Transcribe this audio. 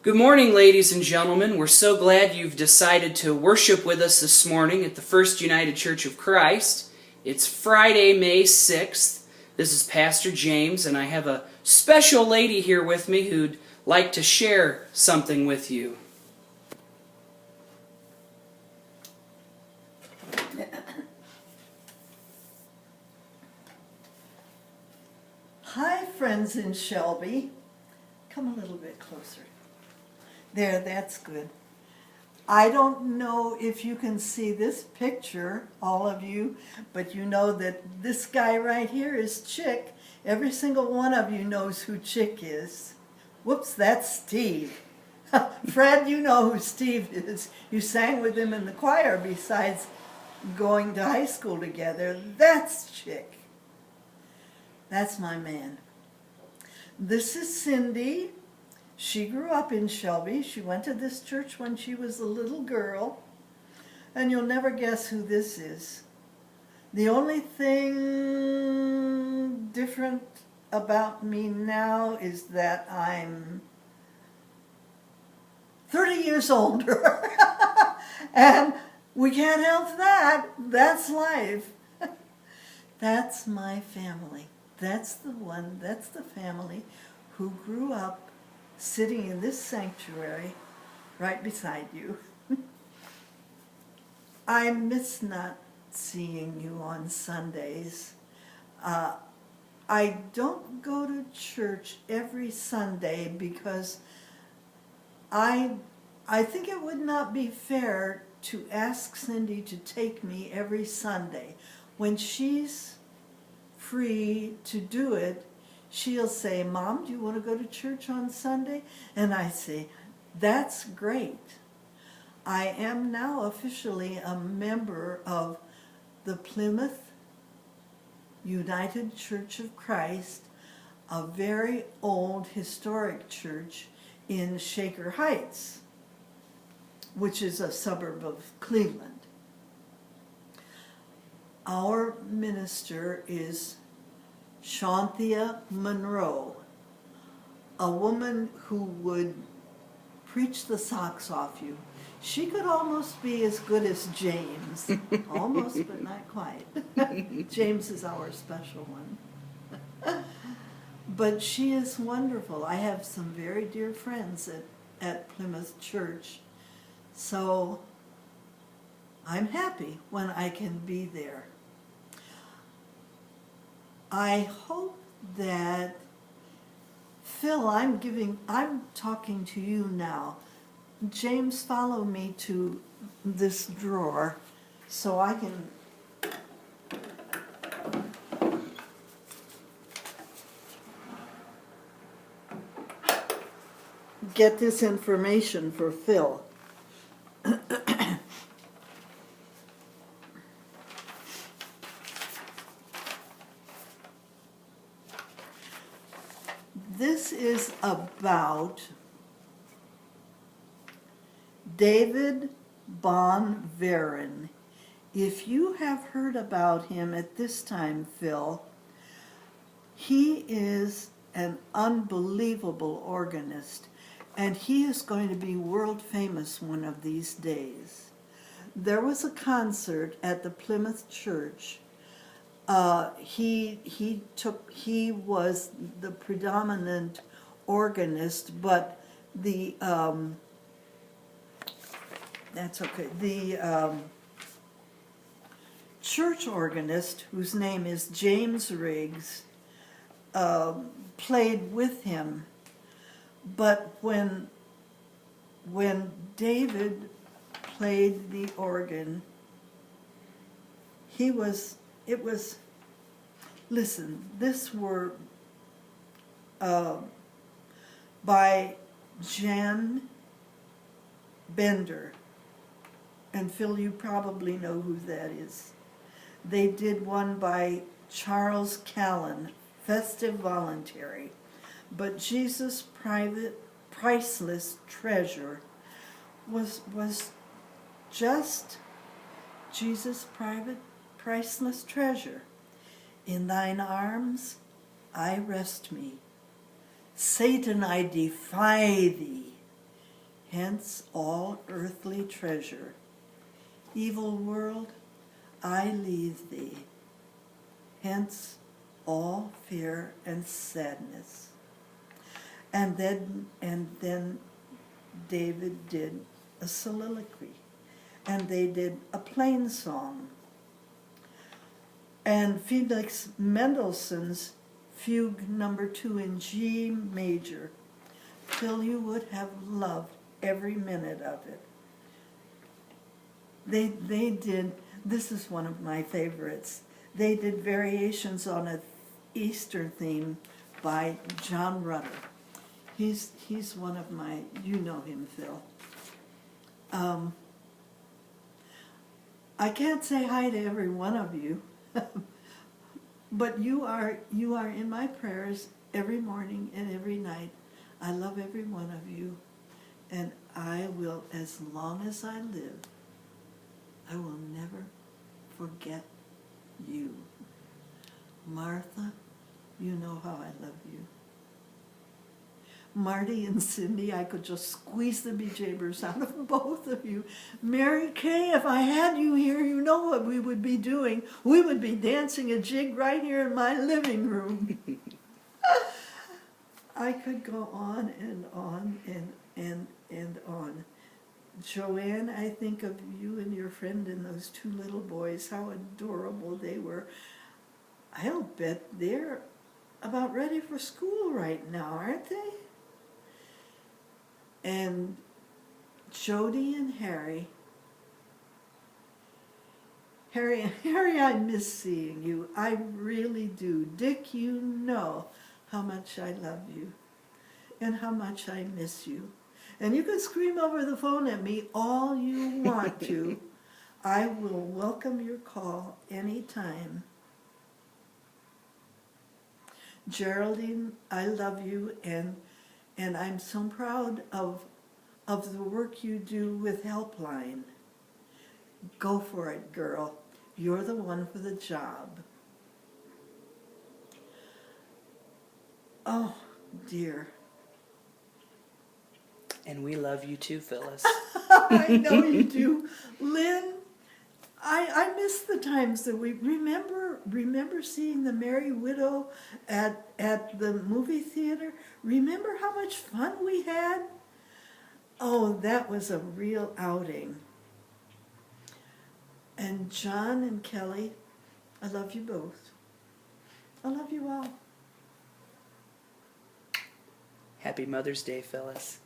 Good morning, ladies and gentlemen. We're so glad you've decided to worship with us this morning at the First United Church of Christ. It's Friday, May 6th. This is Pastor James, and I have a special lady here with me who'd like to share something with you. Hi, friends in Shelby. Come a little bit closer. There, that's good. I don't know if you can see this picture, all of you, but you know that this guy right here is Chick. Every single one of you knows who Chick is. Whoops, that's Steve. Fred, you know who Steve is. You sang with him in the choir besides going to high school together. That's Chick. That's my man. This is Cindy. She grew up in Shelby. She went to this church when she was a little girl. And you'll never guess who this is. The only thing different about me now is that I'm 30 years older. And we can't help that. That's life. That's my family. That's the family who grew up sitting in this sanctuary right beside you. I miss not seeing you on Sundays. I don't go to church every Sunday because I think it would not be fair to ask Cindy to take me every Sunday. When she's free to do it, she'll say, "Mom, do you want to go to church on Sunday?" And I say, "That's great." I am now officially a member of the Plymouth United Church of Christ, a very old historic church in Shaker Heights, which is a suburb of Cleveland. Our minister is Shanthia Monroe, a woman who would preach the socks off you. She could almost be as good as James. Almost, but not quite. James is our special one. But she is wonderful. I have some very dear friends at Plymouth Church. So I'm happy when I can be there. I hope that, Phil, I'm talking to you now. James, follow me to this drawer so I can get this information for Phil. This is about David Von Veren. If you have heard about him at this time, Phil, he is an unbelievable organist, and he is going to be world famous one of these days. There was a concert at the Plymouth Church. He was the predominant organist, but that's okay. The church organist, whose name is James Riggs, played with him. But when David played the organ, listen, this were by Jan Bender. And Phil, you probably know who that is. They did one by Charles Callan, Festive Voluntary. But Jesus' Priceless Treasure was just Jesus' priceless treasure. In thine arms I rest me. Satan, I defy thee. hence all earthly treasure. Evil world, I leave thee, hence all fear and sadness. And then David did a soliloquy, and they did a plain song. And Felix Mendelssohn's Fugue number 2 in G major, till you would have loved every minute of it. They did, this is one of my favorites, they did variations on an Easter theme by John Rutter. He's one of my, you know him, Phil. I can't say hi to every one of you, but you are in my prayers every morning and every night. I love every one of you, and I will, as long as I live, I will never forget you. Martha, you know how I love you. Marty and Cindy, I could just squeeze the bejeebers out of both of you. Mary Kay, if I had you here, you know what we would be doing. We would be dancing a jig right here in my living room. I could go on and on and on. Joanne, I think of you and your friend and those 2 little boys, how adorable they were. I'll bet they're about ready for school right now, aren't they? And Jody and Harry, I miss seeing you. I really do. Dick, you know how much I love you and how much I miss you. And you can scream over the phone at me all you want to. I will welcome your call anytime. Geraldine, I love you, and I'm so proud of the work you do with Helpline. Go for it, girl. You're the one for the job. Oh, dear. And we love you too, Phyllis. I know you do. Lynn, I miss the times that we remember seeing The Merry Widow at the movie theater. Remember how much fun we had? Oh, that was a real outing. And John and Kelly, I love you both. I love you all. Happy Mother's Day, Phyllis.